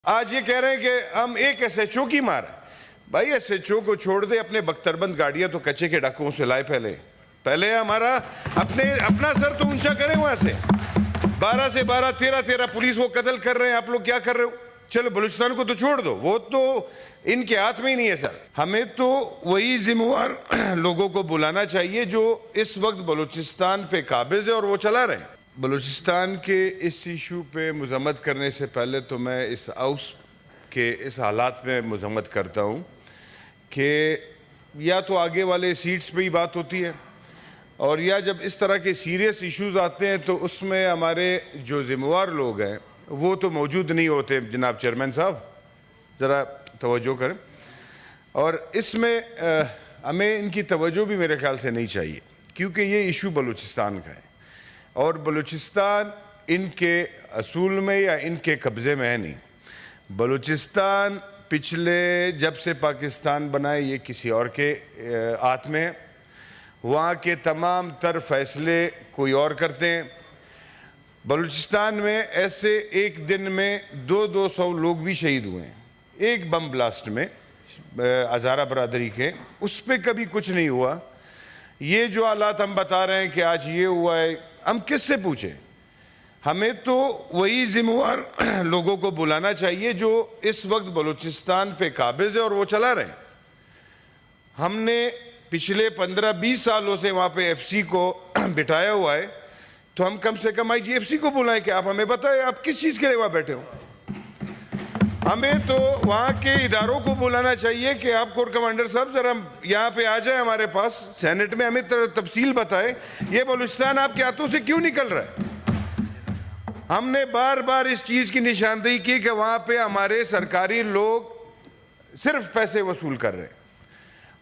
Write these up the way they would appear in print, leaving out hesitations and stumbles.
آج یہ کہہ رہے ہیں کہ ہم ایک ایس ایچ او کی مار ہیں. بھائی ایس ایچ او کو چھوڑ دے, اپنے بختربند گاڑیاں تو کچے کے ڈاکوؤں سے لائے پہلے ہمارا اپنا سر تو اونچا کریں. وہاں سے 12 سے 12 13 پولیس وہ قتل کر رہے ہیں, آپ لوگ کیا کر رہے ہو؟ چلو بلوچستان کو تو چھوڑ دو, وہ تو ان کے ہاتھ میں ہی نہیں ہے سر. ہمیں تو وہی ذمہ وار لوگوں کو بلانا چاہیے جو اس وقت بلوچستان پہ قابض ہے اور وہ چلا رہے ہیں. بلوچستان کے اس ایشو پہ مذمت کرنے سے پہلے تو میں اس ہاؤس کے اس حالات میں مذمت کرتا ہوں کہ یا تو آگے والے سیٹس پہ ہی بات ہوتی ہے, اور یا جب اس طرح کے سیریس ایشوز آتے ہیں تو اس میں ہمارے جو ذمہ وار لوگ ہیں وہ تو موجود نہیں ہوتے. جناب چیئرمین صاحب ذرا توجہ کریں, اور اس میں ہمیں ان کی توجہ بھی میرے خیال سے نہیں چاہیے, کیونکہ یہ ایشو بلوچستان کا ہے اور بلوچستان ان کے اصول میں یا ان کے قبضے میں ہے نہیں. بلوچستان پچھلے جب سے پاکستان بنا ہے یہ کسی اور کے ہاتھ میں ہے. وہاں کے تمام تر فیصلے کوئی اور کرتے ہیں. بلوچستان میں ایسے ایک دن میں 200 لوگ بھی شہید ہوئے ہیں ایک بم بلاسٹ میں, ہزارہ برادری کے, اس پہ کبھی کچھ نہیں ہوا. یہ جو حالات ہم بتا رہے ہیں کہ آج یہ ہوا ہے, ہم کس سے پوچھیں؟ ہمیں تو وہی ذمہ وار لوگوں کو بلانا چاہیے جو اس وقت بلوچستان پہ قابض ہے اور وہ چلا رہے ہیں. ہم نے پچھلے 15-20 سالوں سے وہاں پہ ایف سی کو بٹھایا ہوا ہے, تو ہم کم سے کم آئی جی ایف سی کو بلائیں کہ آپ ہمیں بتائیں آپ کس چیز کے لیے وہاں بیٹھے ہو. ہمیں تو وہاں کے اداروں کو بلانا چاہیے کہ آپ کور کمانڈر صاحب ذرا یہاں پہ آ جائیں ہمارے پاس سینٹ میں, ہمیں تفصیل بتائیں یہ بلوچستان آپ کے ہاتھوں سے کیوں نکل رہا ہے. ہم نے بار بار اس چیز کی نشاندہی کی کہ وہاں پہ ہمارے سرکاری لوگ صرف پیسے وصول کر رہے ہیں,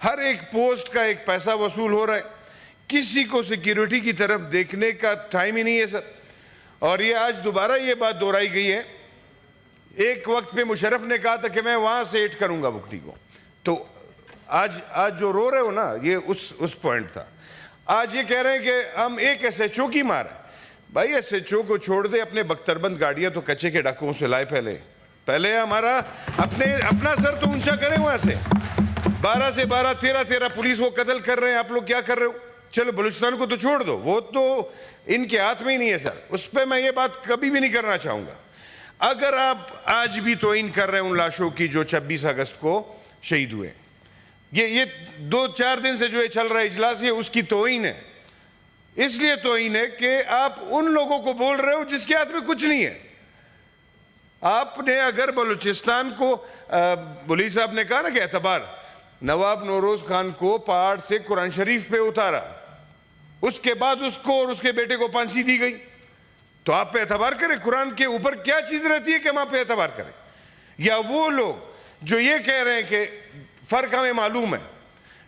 ہر ایک پوسٹ کا ایک پیسہ وصول ہو رہا ہے, کسی کو سیکیورٹی کی طرف دیکھنے کا ٹائم ہی نہیں ہے سر. اور یہ آج دوبارہ یہ بات دہرائی گئی ہے. ایک وقت پہ مشرف نے کہا تھا کہ میں وہاں سے ایڈ کروں گا مفتی کو, تو آج جو رو رہے ہو نا یہ اس پوائنٹ تھا. آج یہ کہہ رہے ہیں کہ ہم ایک ایس ایچ او کی مار ہیں. بھائی ایس ایچ او کو چھوڑ دے, اپنے بختربند گاڑیاں تو کچے کے ڈاکوؤں سے لائے پہلے ہمارا اپنا سر تو اونچا کریں. وہاں سے 12 سے 12 13 پولیس وہ قتل کر رہے ہیں, آپ لوگ کیا کر رہے ہو؟ چلو بلوچستان کو تو چھوڑ دو, وہ تو ان کے ہاتھ میں ہی نہیں ہے سر. اس پہ میں یہ بات کبھی بھی نہیں کرنا چاہوں گا. اگر آپ آج بھی توہین کر رہے ہیں ان لاشوں کی جو 26 اگست کو شہید ہوئے, یہ 2-4 دن سے جو یہ چل رہا ہے اجلاس, یہ اس کی توہین ہے. اس لیے توہین ہے کہ آپ ان لوگوں کو بول رہے ہو جس کے ہاتھ میں کچھ نہیں ہے. آپ نے اگر بلوچستان کو بلی صاحب نے کہا نا کہ اعتبار, نواب نوروز خان کو پہاڑ سے قرآن شریف پہ اتارا, اس کے بعد اس کو اور اس کے بیٹے کو پھانسی دی گئی, تو آپ پہ اعتبار کریں. قرآن کے اوپر کیا چیز رہتی ہے کہ ہم آپ پہ اعتبار کریں؟ یا وہ لوگ جو یہ کہہ رہے ہیں کہ فرق ہمیں معلوم ہے,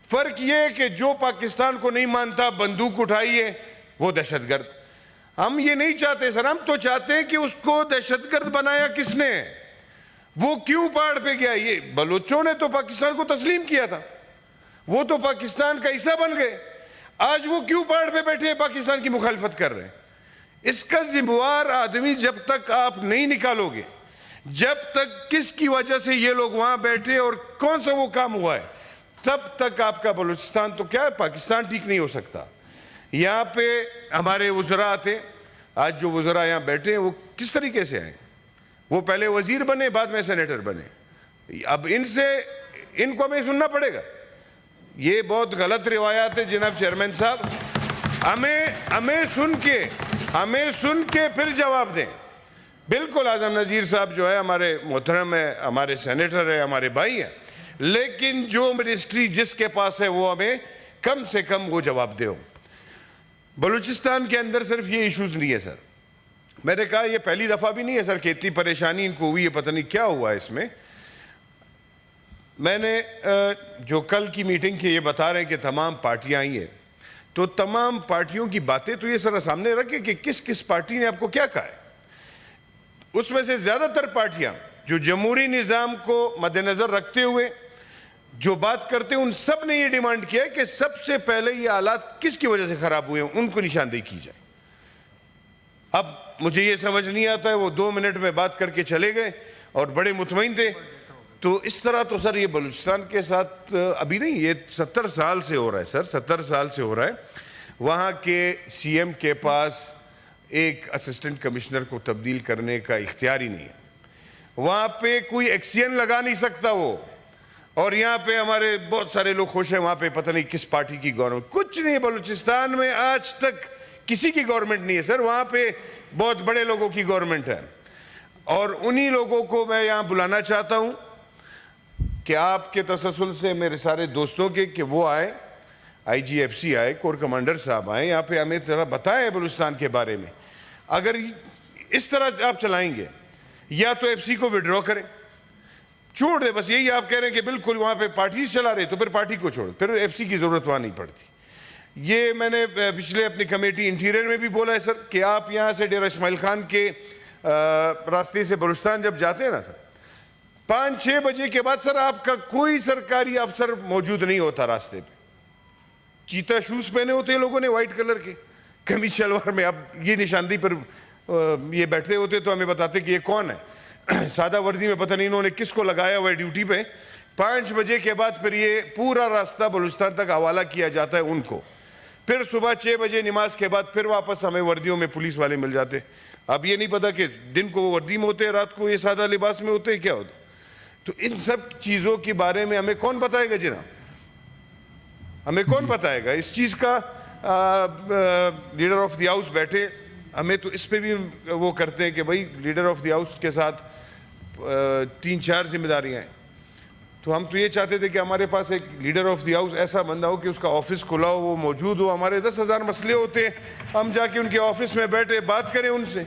فرق یہ ہے کہ جو پاکستان کو نہیں مانتا بندوق اٹھائیے وہ دہشت گرد. ہم یہ نہیں چاہتے سر, ہم تو چاہتے ہیں کہ اس کو دہشت گرد بنایا کس نے, وہ کیوں پہاڑ پہ گیا؟ یہ بلوچوں نے تو پاکستان کو تسلیم کیا تھا, وہ تو پاکستان کا حصہ بن گئے. آج وہ کیوں پہاڑ پہ بیٹھے ہیں پاکستان کی مخالفت کر رہے ہیں؟ اس کا ذمہ وار آدمی جب تک آپ نہیں نکالو گے, جب تک کس کی وجہ سے یہ لوگ وہاں بیٹھے اور کون سا وہ کام ہوا ہے, تب تک آپ کا بلوچستان تو کیا ہے, پاکستان ٹھیک نہیں ہو سکتا. یہاں پہ ہمارے وزراء آتے, آج جو وزراء یہاں بیٹھے ہیں وہ کس طریقے سے آئے؟ وہ پہلے وزیر بنے, بعد میں سینیٹر بنے. اب ان کو ہمیں سننا پڑے گا. یہ بہت غلط روایات ہے جناب چیئرمین صاحب. ہمیں سن کے پھر جواب دیں. بالکل اعظم نذیر صاحب جو ہے ہمارے محترم ہے, ہمارے سینیٹر ہے, ہمارے بھائی ہیں, لیکن جو منسٹری جس کے پاس ہے وہ ہمیں کم سے کم وہ جواب دے. بلوچستان کے اندر صرف یہ ایشوز نہیں ہے سر. میں نے کہا یہ پہلی دفعہ بھی نہیں ہے سر کہ اتنی پریشانی ان کو ہوئی ہے, پتہ نہیں کیا ہوا ہے اس میں. میں نے جو کل کی میٹنگ کی یہ بتا رہے ہیں کہ تمام پارٹیاں آئی ہیں, تو تمام پارٹیوں کی باتیں تو یہ سر سامنے رکھے کہ کس پارٹی نے آپ کو کیا کہا ہے. اس میں سے زیادہ تر پارٹیاں جو جمہوری نظام کو مد نظر رکھتے ہوئے جو بات کرتے ہیں, ان سب نے یہ ڈیمانڈ کیا ہے کہ سب سے پہلے یہ حالات کس کی وجہ سے خراب ہوئے ہیں ان کو نشاندہی کی جائے. اب مجھے یہ سمجھ نہیں آتا ہے, وہ 2 منٹ میں بات کر کے چلے گئے اور بڑے مطمئن تھے. تو اس طرح تو سر یہ بلوچستان کے ساتھ ابھی نہیں, یہ 70 سال سے ہو رہا ہے سر, 70 سال سے ہو رہا ہے. وہاں کے سی ایم کے پاس ایک اسسٹنٹ کمشنر کو تبدیل کرنے کا اختیار ہی نہیں ہے. وہاں پہ کوئی ایکسین لگا نہیں سکتا وہ. اور یہاں پہ ہمارے بہت سارے لوگ خوش ہیں, وہاں پہ پتہ نہیں کس پارٹی کی گورنمنٹ. کچھ نہیں, بلوچستان میں آج تک کسی کی گورنمنٹ نہیں ہے سر. وہاں پہ بہت بڑے لوگوں کی گورنمنٹ ہے. اور انہی لوگوں کو میں یہاں بلانا چاہتا ہوں کہ آپ کے تسلسل سے میرے سارے دوستوں کے, کہ وہ آئے, آئی جی ایف سی آئے, کور کمانڈر صاحب آئے, یہاں پہ ہمیں ذرا بتائیں بلوچستان کے بارے میں. اگر اس طرح آپ چلائیں گے, یا تو ایف سی کو وڈرا کریں, چھوڑ دیں. بس یہی آپ کہہ رہے ہیں کہ بالکل وہاں پہ پارٹیز چلا رہے, تو پھر پارٹی کو چھوڑ, پھر ایف سی کی ضرورت وہاں نہیں پڑتی. یہ میں نے پچھلے اپنی کمیٹی انٹیریئر میں بھی بولا ہے سر, کہ آپ یہاں سے ڈیرہ اسماعیل خان کے راستے سے بلوچستان جب جاتے ہیں نا سر, 5-6 بجے کے بعد سر آپ کا کوئی سرکاری افسر موجود نہیں ہوتا راستے پہ. چیتا شوز پہنے ہوتے ہیں لوگوں نے وائٹ کلر کے, قمیض شلوار میں. اب یہ نشاندہی پر یہ بیٹھتے ہوتے تو ہمیں بتاتے کہ یہ کون ہے. سادہ وردی میں پتہ نہیں انہوں نے کس کو لگایا ہوا ہے ڈیوٹی پہ. 5 بجے کے بعد پھر یہ پورا راستہ بلوچستان تک حوالہ کیا جاتا ہے ان کو. پھر صبح 6 بجے نماز کے بعد پھر واپس ہمیں وردیوں میں پولیس والے مل جاتے. اب یہ نہیں پتا کہ دن کو وہ وردی میں ہوتے ہیں, رات کو یہ سادہ لباس میں ہوتے ہیں, کیا ہوتا. تو ان سب چیزوں کے بارے میں ہمیں کون بتائے گا جناب, ہمیں کون بتائے گا اس چیز کا. لیڈر آف دی ہاؤس بیٹھے, ہمیں تو اس پہ بھی وہ کرتے ہیں کہ بھائی لیڈر آف دی ہاؤس کے ساتھ 3-4 ذمہ داریاں ہیں. تو ہم تو یہ چاہتے تھے کہ ہمارے پاس ایک لیڈر آف دی ہاؤس ایسا بندہ ہو کہ اس کا آفس کھلا ہو, وہ موجود ہو. ہمارے 10,000 مسئلے ہوتے ہیں, ہم جا کے ان کے آفس میں بیٹھے بات کریں ان سے.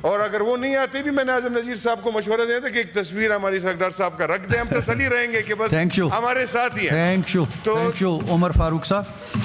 اور اگر وہ نہیں آتے بھی, میں نے اعظم نذیر صاحب کو مشورہ دیا تھا کہ ایک تصویر ہماری سردار صاحب کا رکھ دیں, ہم تسلی رہیں گے کہ بس ہمارے ساتھ ہی ہیں. تھینک یو عمر فاروق صاحب.